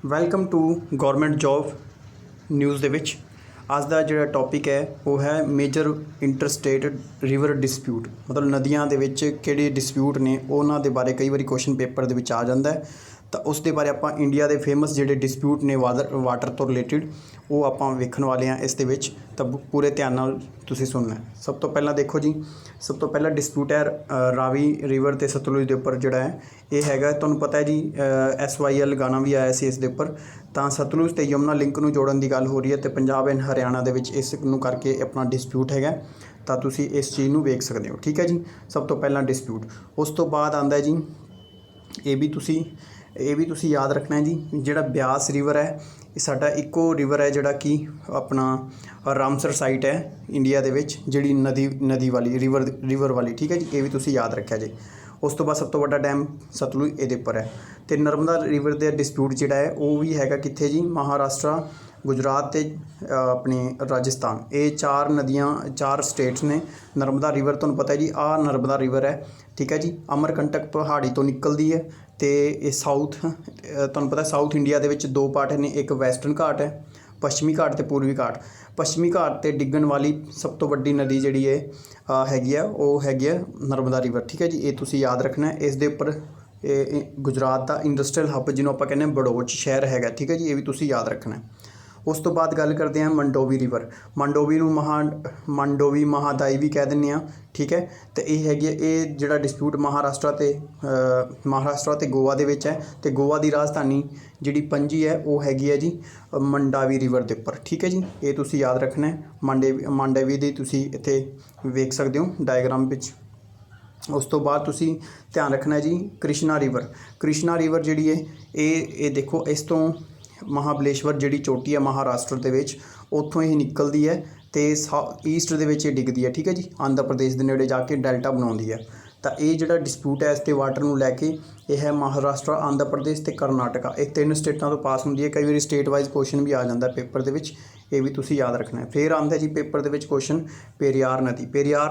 Welcome to government job news ਦੇ ਵਿੱਚ ਅੱਜ ਦਾ ਜਿਹੜਾ ਟੌਪਿਕ ਹੈ ਉਹ ਹੈ ਮੇਜਰ ਇੰਟਰਸਟੇਟ ਰਿਵਰ ਡਿਸਪਿਊਟ। ਮਤਲਬ ਨਦੀਆਂ ਦੇ ਵਿੱਚ ਕਿਹੜੇ ਡਿਸਪਿਊਟ ਨੇ ਉਹਨਾਂ ਦੇ ਬਾਰੇ ਕਈ ਵਾਰੀ ਕੁਐਸਚਨ ਪੇਪਰ ਦੇ ਵਿੱਚ ਆ ਜਾਂਦਾ ਹੈ। ਤਾਂ ਉਸ ਦੇ ਬਾਰੇ ਆਪਾਂ ਇੰਡੀਆ ਦੇ ਫੇਮਸ ਜਿਹੜੇ ਡਿਸਪਿਊਟ ਨੇ ਵਾਟਰ ਤੋਂ ਰਿਲੇਟਿਡ ਉਹ ਆਪਾਂ ਵੇਖਣ ਵਾਲੇ ਹਾਂ ਇਸ ਦੇ ਵਿੱਚ। ਤਾਂ ਪੂਰੇ ਧਿਆਨ ਨਾਲ ਤੁਸੀਂ ਸੁਣਨਾ ਹੈ। ਸਭ ਤੋਂ ਪਹਿਲਾਂ ਦੇਖੋ ਜੀ, ਸਭ ਤੋਂ ਪਹਿਲਾ ਡਿਸਪਿਊਟ ਹੈ ਰਾਵੀ ਰਿਵਰ ਅਤੇ ਸਤਲੁਜ ਦੇ ਉੱਪਰ ਜਿਹੜਾ ਹੈ ਇਹ ਹੈਗਾ। ਤੁਹਾਨੂੰ ਪਤਾ ਹੈ ਜੀ SYL ਗਾਣਾ ਵੀ ਆਇਆ ਸੀ ਇਸ ਦੇ ਉੱਪਰ। ਤਾਂ ਸਤਲੁਜ ਅਤੇ ਯਮੁਨਾ ਲਿੰਕ ਨੂੰ ਜੋੜਨ ਦੀ ਗੱਲ ਹੋ ਰਹੀ ਹੈ ਅਤੇ ਪੰਜਾਬ ਐਂਡ ਹਰਿਆਣਾ ਦੇ ਵਿੱਚ ਇਸ ਨੂੰ ਕਰਕੇ ਆਪਣਾ ਡਿਸਪਿਊਟ ਹੈਗਾ। ਤਾਂ ਤੁਸੀਂ ਇਸ ਚੀਜ਼ ਨੂੰ ਵੇਖ ਸਕਦੇ ਹੋ, ਠੀਕ ਹੈ ਜੀ। ਸਭ ਤੋਂ ਪਹਿਲਾਂ ਡਿਸਪਿਊਟ, ਉਸ ਤੋਂ ਬਾਅਦ ਆਉਂਦਾ ਜੀ ਇਹ ਵੀ ਤੁਸੀਂ ਯਾਦ ਰੱਖਣਾ ਹੈ ਜੀ। ਜਿਹੜਾ ਬਿਆਸ ਰਿਵਰ ਹੈ ਇਹ ਸਾਡਾ ਇੱਕੋ ਰਿਵਰ ਹੈ ਜਿਹੜਾ ਕਿ ਆਪਣਾ ਰਾਮਸਰ ਸਾਈਟ ਹੈ ਇੰਡੀਆ ਦੇ ਵਿੱਚ, ਜਿਹੜੀ ਨਦੀ ਵਾਲੀ ਰਿਵਰ ਵਾਲੀ, ਠੀਕ ਹੈ ਜੀ। ਇਹ ਵੀ ਤੁਸੀਂ ਯਾਦ ਰੱਖਿਆ ਜੀ। ਉਸ ਤੋਂ ਬਾਅਦ ਸਭ ਤੋਂ ਵੱਡਾ ਡੈਮ ਸਤਲੁਜ ਇਹਦੇ ਉੱਪਰ ਹੈ। ਅਤੇ ਨਰਮਦਾ ਰਿਵਰ ਦਾ ਡਿਸਪਿਊਟ ਜਿਹੜਾ ਹੈ ਉਹ ਵੀ ਹੈਗਾ ਕਿੱਥੇ ਜੀ, ਮਹਾਰਾਸ਼ਟਰ, ਗੁਜਰਾਤ ਅਤੇ ਆਪਣੇ ਰਾਜਸਥਾਨ। ਇਹ ਚਾਰ ਸਟੇਟਸ ਨੇ। ਨਰਮਦਾ ਰਿਵਰ ਤੁਹਾਨੂੰ ਪਤਾ ਹੈ ਜੀ, ਆਹ ਨਰਮਦਾ ਰਿਵਰ ਹੈ, ਠੀਕ ਹੈ ਜੀ। ਅਮਰਕੰਟਕ ਪਹਾੜੀ ਤੋਂ ਨਿਕਲਦੀ ਹੈ ਅਤੇ ਇਹ ਤੁਹਾਨੂੰ ਪਤਾ ਸਾਊਥ ਇੰਡੀਆ ਦੇ ਵਿੱਚ ਦੋ ਪਾਰਟ ਨੇ, ਇੱਕ ਵੈਸਟਰਨ ਘਾਟ ਹੈ, ਪੱਛਮੀ ਘਾਟ ਅਤੇ ਪੂਰਬੀ ਘਾਟ। ਪੱਛਮੀ ਘਾਟ 'ਤੇ ਡਿੱਗਣ ਵਾਲੀ ਸਭ ਤੋਂ ਵੱਡੀ ਨਦੀ ਜਿਹੜੀ ਹੈਗੀ ਆ ਉਹ ਹੈਗੀ ਆ ਨਰਮਦਾ ਰਿਵਰ, ਠੀਕ ਹੈ ਜੀ। ਇਹ ਤੁਸੀਂ ਯਾਦ ਰੱਖਣਾ। ਇਸ ਦੇ ਉੱਪਰ ਇਹ ਗੁਜਰਾਤ ਦਾ ਇੰਡਸਟਰੀਅਲ ਹੱਬ ਜਿਹਨੂੰ ਆਪਾਂ ਕਹਿੰਦੇ ਹਾਂ ਬੜੌਚ ਸ਼ਹਿਰ ਹੈਗਾ, ਠੀਕ ਹੈ ਜੀ। ਇਹ ਵੀ ਤੁਸੀਂ ਯਾਦ ਰੱਖਣਾ। ਉਸ ਤੋਂ ਬਾਅਦ ਗੱਲ ਕਰਦੇ ਹਾਂ ਮੰਡੋਵੀ ਰਿਵਰ। ਮੰਡੋਵੀ ਨੂੰ ਮੰਡੋਵੀ ਮਹਾਦਾਈ ਵੀ ਕਹਿ ਦਿੰਦੇ ਹਾਂ, ਠੀਕ ਹੈ। ਅਤੇ ਇਹ ਹੈਗੀ ਇਹ ਜਿਹੜਾ ਡਿਸਪਿਊਟ ਮਹਾਰਾਸ਼ਟਰ ਅਤੇ ਗੋਆ ਦੇ ਵਿੱਚ ਹੈ। ਅਤੇ ਗੋਆ ਦੀ ਰਾਜਧਾਨੀ ਜਿਹੜੀ ਪਣਜੀ ਹੈ ਉਹ ਹੈਗੀ ਹੈ ਜੀ ਮੰਡਾਵੀ ਰਿਵਰ ਦੇ ਉੱਪਰ, ਠੀਕ ਹੈ ਜੀ। ਇਹ ਤੁਸੀਂ ਯਾਦ ਰੱਖਣਾ ਹੈ। ਮੰਡਾਵੀ ਦੀ ਤੁਸੀਂ ਇੱਥੇ ਵੇਖ ਸਕਦੇ ਹੋ ਡਾਇਗਰਾਮ ਵਿੱਚ। ਉਸ ਤੋਂ ਬਾਅਦ ਤੁਸੀਂ ਧਿਆਨ ਰੱਖਣਾ ਜੀ ਕ੍ਰਿਸ਼ਨਾ ਰਿਵਰ ਜਿਹੜੀ ਹੈ ਇਹ ਦੇਖੋ, ਇਸ ਤੋਂ ਮਹਾਬਲੇਸ਼ਵਰ ਜਿਹੜੀ ਚੋਟੀ ਹੈ ਮਹਾਰਾਸ਼ਟਰ ਦੇ ਵਿੱਚ, ਉੱਥੋਂ ਇਹ ਨਿਕਲਦੀ ਹੈ ਅਤੇ ਈਸਟ ਦੇ ਵਿੱਚ ਇਹ ਡਿੱਗਦੀ ਹੈ, ਠੀਕ ਹੈ ਜੀ। ਆਂਧਰਾ ਪ੍ਰਦੇਸ਼ ਦੇ ਨੇੜੇ ਜਾ ਕੇ ਡੈਲਟਾ ਬਣਾਉਂਦੀ ਹੈ। ਤਾਂ ਇਹ ਜਿਹੜਾ ਡਿਸਪਿਊਟ ਹੈ ਇਸ 'ਤੇ ਵਾਟਰ ਨੂੰ ਲੈ ਕੇ ਇਹ ਹੈ ਮਹਾਰਾਸ਼ਟਰ, ਆਂਧਰਾ ਪ੍ਰਦੇਸ਼ ਅਤੇ ਕਰਨਾਟਕਾ। ਇਹ ਤਿੰਨ ਸਟੇਟਾਂ ਤੋਂ ਪਾਸ ਹੁੰਦੀ ਹੈ। ਕਈ ਵਾਰੀ ਸਟੇਟ ਵਾਈਜ਼ ਕੁਐਸਚਨ ਵੀ ਆ ਜਾਂਦਾ ਪੇਪਰ ਦੇ ਵਿੱਚ, ਇਹ ਵੀ ਤੁਸੀਂ ਯਾਦ ਰੱਖਣਾ ਹੈ। ਫਿਰ ਆਉਂਦਾ ਜੀ ਪੇਪਰ ਦੇ ਵਿੱਚ ਕੁਐਸਚਨ ਪੇਰੀਆਰ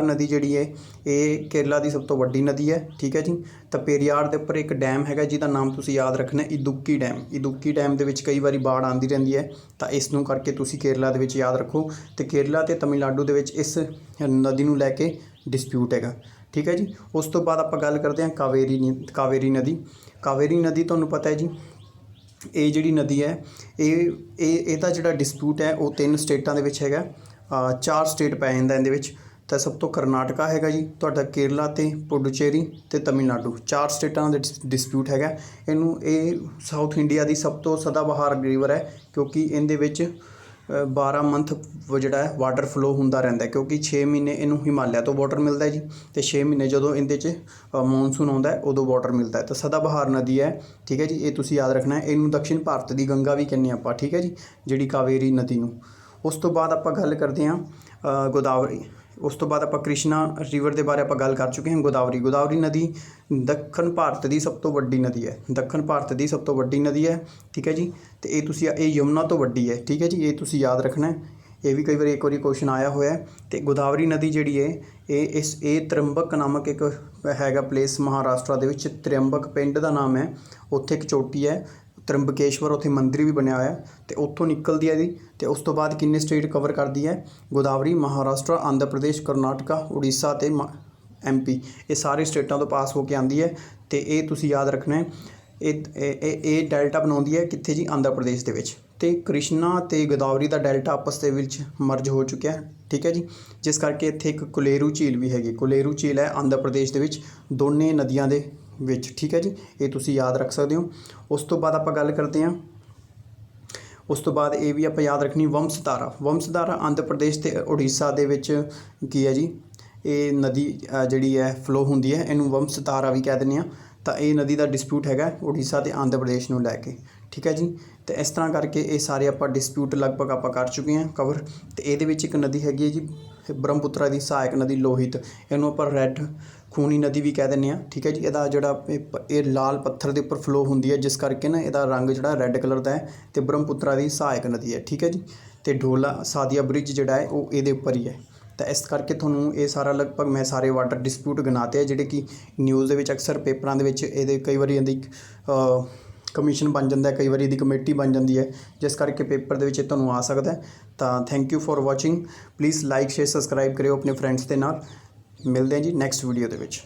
ਨਦੀ ਜਿਹੜੀ ਹੈ ਇਹ ਕੇਰਲਾ ਦੀ ਸਭ ਤੋਂ ਵੱਡੀ ਨਦੀ ਹੈ, ਠੀਕ ਹੈ ਜੀ। ਤਾਂ ਪੇਰੀਆਰ ਦੇ ਉੱਪਰ ਇੱਕ ਡੈਮ ਹੈਗਾ ਜਿਹਦਾ ਨਾਮ ਤੁਸੀਂ ਯਾਦ ਰੱਖਣਾ ਇਦੁੱਕੀ ਡੈਮ ਦੇ ਵਿੱਚ ਕਈ ਵਾਰੀ ਬਾੜ ਆਉਂਦੀ ਰਹਿੰਦੀ ਹੈ। ਤਾਂ ਇਸ ਨੂੰ ਕਰਕੇ ਤੁਸੀਂ ਕੇਰਲਾ ਦੇ ਵਿੱਚ ਯਾਦ ਰੱਖੋ। ਅਤੇ ਕੇਰਲਾ ਅਤੇ ਤਮਿਲਨਾਡੂ ਦੇ ਵਿੱਚ ਇਸ ਨਦੀ ਨੂੰ ਲੈ ਕੇ ਡਿਸਪਿਊਟ ਹੈਗਾ, ਠੀਕ ਹੈ ਜੀ। ਉਸ ਤੋਂ ਬਾਅਦ ਆਪਾਂ ਗੱਲ ਕਰਦੇ ਹਾਂ ਕਾਵੇਰੀ ਨਦੀ ਤੁਹਾਨੂੰ ਪਤਾ ਹੈ ਜੀ ਇਹ ਜਿਹੜੀ ਨਦੀ ਹੈ ਇਹਦਾ ਜਿਹੜਾ ਡਿਸਪਿਊਟ ਹੈ ਉਹ ਤਿੰਨ ਸਟੇਟਾਂ ਦੇ ਵਿੱਚ ਹੈਗਾ। ਚਾਰ ਸਟੇਟ ਪੈ ਜਾਂਦਾ ਇਹਦੇ ਵਿੱਚ। ਤਾਂ ਸਭ ਤੋਂ ਕਰਨਾਟਕਾ ਹੈਗਾ ਜੀ, ਤੁਹਾਡਾ ਕੇਰਲਾ ਅਤੇ ਪੁਡੂਚੇਰੀ ਅਤੇ ਤਮਿਲਨਾਡੂ, ਚਾਰ ਸਟੇਟਾਂ ਦਾ ਡਿਸਪਿਊਟ ਹੈਗਾ। ਇਹ ਸਾਊਥ ਇੰਡੀਆ ਦੀ ਸਭ ਤੋਂ ਸਦਾਬਹਾਰ ਰਿਵਰ ਹੈ ਕਿਉਂਕਿ ਇਹਦੇ ਵਿੱਚ 12 ਮੰਥ ਜਿਹੜਾ ਹੈ ਵਾਟਰ ਫਲੋ ਹੁੰਦਾ ਰਹਿੰਦਾ, ਕਿਉਂਕਿ 6 ਮਹੀਨੇ ਇਹਨੂੰ ਹਿਮਾਲਿਆ ਤੋਂ ਵਾਟਰ ਮਿਲਦਾ ਜੀ ਅਤੇ 6 ਮਹੀਨੇ ਜਦੋਂ ਇਹਦੇ 'ਚ ਮੌਨਸੂਨ ਆਉਂਦਾ ਉਦੋਂ ਵਾਟਰ ਮਿਲਦਾ ਹੈ। ਤਾਂ ਸਦਾਬਹਾਰ ਨਦੀ ਹੈ, ਠੀਕ ਹੈ ਜੀ। ਇਹ ਤੁਸੀਂ ਯਾਦ ਰੱਖਣਾ। ਇਹਨੂੰ ਦਕਸ਼ਿਣ ਭਾਰਤ ਦੀ ਗੰਗਾ ਵੀ ਕਹਿੰਦੇ ਆਪਾਂ, ਠੀਕ ਹੈ ਜੀ, ਜਿਹੜੀ ਕਾਵੇਰੀ ਨਦੀ ਨੂੰ। ਉਸ ਤੋਂ ਬਾਅਦ ਆਪਾਂ ਗੱਲ ਕਰਦੇ ਹਾਂ ਗੋਦਾਵਰੀ। ਉਸ ਤੋਂ ਬਾਅਦ ਆਪਾਂ ਕ੍ਰਿਸ਼ਨਾ ਰਿਵਰ ਦੇ ਬਾਰੇ ਆਪਾਂ ਗੱਲ ਕਰ ਚੁੱਕੇ ਹਾਂ। ਗੋਦਾਵਰੀ ਨਦੀ ਦੱਖਣ ਭਾਰਤ ਦੀ ਸਭ ਤੋਂ ਵੱਡੀ ਨਦੀ ਹੈ, ਠੀਕ ਹੈ ਜੀ। ਅਤੇ ਇਹ ਯਮੁਨਾ ਤੋਂ ਵੱਡੀ ਹੈ, ਠੀਕ ਹੈ ਜੀ। ਇਹ ਤੁਸੀਂ ਯਾਦ ਰੱਖਣਾ। ਇਹ ਵੀ ਕਈ ਵਾਰੀ ਇੱਕ ਵਾਰੀ ਕੁਐਸਚਨ ਆਇਆ ਹੋਇਆ। ਅਤੇ ਗੋਦਾਵਰੀ ਨਦੀ ਜਿਹੜੀ ਹੈ ਇਹ ਤ੍ਰਿੰਬਕ ਨਾਮਕ ਇੱਕ ਹੈਗਾ ਪਲੇਸ ਮਹਾਰਾਸ਼ਟਰ ਦੇ ਵਿੱਚ। ਤ੍ਰਿੰਬਕ ਪਿੰਡ ਦਾ ਨਾਮ ਹੈ। ਉੱਥੇ ਇੱਕ ਚੋਟੀ ਹੈ ਤ੍ਰਿੰਬਕੇਸ਼ਵਰ, ਉੱਥੇ ਮੰਦਿਰ ਵੀ ਬਣਿਆ ਹੋਇਆ ਅਤੇ ਉੱਥੋਂ ਨਿਕਲਦੀ ਹੈ ਜੀ। ਅਤੇ ਉਸ ਤੋਂ ਬਾਅਦ ਕਿੰਨੇ ਸਟੇਟ ਕਵਰ ਕਰਦੀ ਹੈ ਗੋਦਾਵਰੀ? ਮਹਾਰਾਸ਼ਟਰ, ਆਂਧਰਾ ਪ੍ਰਦੇਸ਼, ਕਰਨਾਟਕਾ, ਉੜੀਸਾ ਅਤੇ MP, ਇਹ ਸਾਰੇ ਸਟੇਟਾਂ ਤੋਂ ਪਾਸ ਹੋ ਕੇ ਆਉਂਦੀ ਹੈ। ਅਤੇ ਇਹ ਤੁਸੀਂ ਯਾਦ ਰੱਖਣਾ ਹੈ। ਇਹ ਡੈਲਟਾ ਬਣਾਉਂਦੀ ਹੈ ਕਿੱਥੇ ਜੀ? ਆਂਧਰਾ ਪ੍ਰਦੇਸ਼ ਦੇ ਵਿੱਚ। ਅਤੇ ਕ੍ਰਿਸ਼ਨਾ ਅਤੇ ਗੋਦਾਵਰੀ ਦਾ ਡੈਲਟਾ ਆਪਸ ਦੇ ਵਿੱਚ ਮਰਜ ਹੋ ਚੁੱਕਿਆ, ਠੀਕ ਹੈ ਜੀ। ਜਿਸ ਕਰਕੇ ਇੱਥੇ ਇੱਕ ਕੋਲੇਰੂ ਝੀਲ ਵੀ ਹੈਗੀ। ਕੋਲੇਰੂ ਝੀਲ ਹੈ ਆਂਧਰਾ ਪ੍ਰਦੇਸ਼ ਦੇ ਵਿੱਚ, ਦੋਨੇ ਨਦੀਆਂ ਦੇ ਵਿੱਚ, ਠੀਕ ਹੈ ਜੀ। ਇਹ ਤੁਸੀਂ ਯਾਦ ਰੱਖ ਸਕਦੇ ਹੋ। ਉਸ ਤੋਂ ਬਾਅਦ ਆਪਾਂ ਗੱਲ ਕਰਦੇ ਹਾਂ, ਉਸ ਤੋਂ ਬਾਅਦ ਇਹ ਵੀ ਆਪਾਂ ਯਾਦ ਰੱਖਣੀ ਵੰਸ਼ਧਾਰਾ ਆਂਧਰਾ ਪ੍ਰਦੇਸ਼ ਅਤੇ ਉੜੀਸਾ ਦੇ ਵਿੱਚ ਕੀ ਹੈ ਜੀ, ਇਹ ਨਦੀ ਜਿਹੜੀ ਹੈ ਫਲੋ ਹੁੰਦੀ ਹੈ, ਇਹਨੂੰ ਵੰਸ਼ਧਾਰਾ ਵੀ ਕਹਿ ਦਿੰਦੇ ਹਾਂ। ਤਾਂ ਇਹ ਨਦੀ ਦਾ ਡਿਸਪਿਊਟ ਹੈਗਾ ਉੜੀਸਾ ਅਤੇ ਆਂਧਰਾ ਪ੍ਰਦੇਸ਼ ਨੂੰ ਲੈ ਕੇ, ਠੀਕ ਹੈ ਜੀ। ਅਤੇ ਇਸ ਤਰ੍ਹਾਂ ਕਰਕੇ ਇਹ ਸਾਰੇ ਆਪਾਂ ਡਿਸਪਿਊਟ ਲਗਭਗ ਆਪਾਂ ਕਰ ਚੁੱਕੇ ਹਾਂ ਕਵਰ। ਅਤੇ ਇਹਦੇ ਵਿੱਚ ਇੱਕ ਨਦੀ ਹੈਗੀ ਹੈ ਜੀ ਬ੍ਰਹਮਪੁੱਤਰਾ ਦੀ ਸਹਾਇਕ ਨਦੀ ਲੋਹਿਤ, ਇਹਨੂੰ ਆਪਾਂ ਰੈੱਡ ਖੂਨੀ ਨਦੀ ਵੀ ਕਹਿ ਦਿੰਦੇ ਹਾਂ, ਠੀਕ ਹੈ ਜੀ। ਇਹਦਾ ਜਿਹੜਾ ਇਹ ਲਾਲ ਪੱਥਰ ਦੇ ਉੱਪਰ ਫਲੋ ਹੁੰਦੀ ਹੈ, ਜਿਸ ਕਰਕੇ ਨਾ ਇਹਦਾ ਰੰਗ ਜਿਹੜਾ ਰੈੱਡ ਕਲਰ ਦਾ ਹੈ। ਅਤੇ ਬ੍ਰਹਮਪੁੱਤਰਾ ਦੀ ਸਹਾਇਕ ਨਦੀ ਹੈ, ਠੀਕ ਹੈ ਜੀ। ਅਤੇ ਢੋਲਾ ਸਾਦੀਆ ਬ੍ਰਿਜ ਜਿਹੜਾ ਹੈ ਉਹ ਇਹਦੇ ਉੱਪਰ ਹੀ ਹੈ। ਤਾਂ ਇਸ ਕਰਕੇ ਤੁਹਾਨੂੰ ਇਹ ਸਾਰਾ ਲਗਭਗ ਮੈਂ ਸਾਰੇ ਵਾਟਰ ਡਿਸਪਿਊਟ ਗਿਣਾਤੇ ਆ ਜਿਹੜੇ ਕਿ ਨਿਊਜ਼ ਦੇ ਵਿੱਚ ਅਕਸਰ ਪੇਪਰਾਂ ਦੇ ਵਿੱਚ ਇਹਦੇ ਕਈ ਵਾਰੀ ਇਹਦੀ ਕਮਿਸ਼ਨ ਬਣ ਜਾਂਦਾ, ਕਈ ਵਾਰੀ ਦੀ ਕਮੇਟੀ ਬਣ ਜਾਂਦੀ ਹੈ, ਜਿਸ ਕਰਕੇ ਪੇਪਰ ਦੇ ਵਿੱਚ ਇਹ ਤੁਹਾਨੂੰ ਆ ਸਕਦਾ ਹੈ। ਤਾਂ thank you for watching. Please like share subscribe ਕਰਿਓ ਆਪਣੇ ਫਰੈਂਡਸ ਦੇ ਨਾਲ। ਮਿਲਦੇ ਹਾਂ ਜੀ ਨੈਕਸਟ ਵੀਡੀਓ ਦੇ ਵਿੱਚ।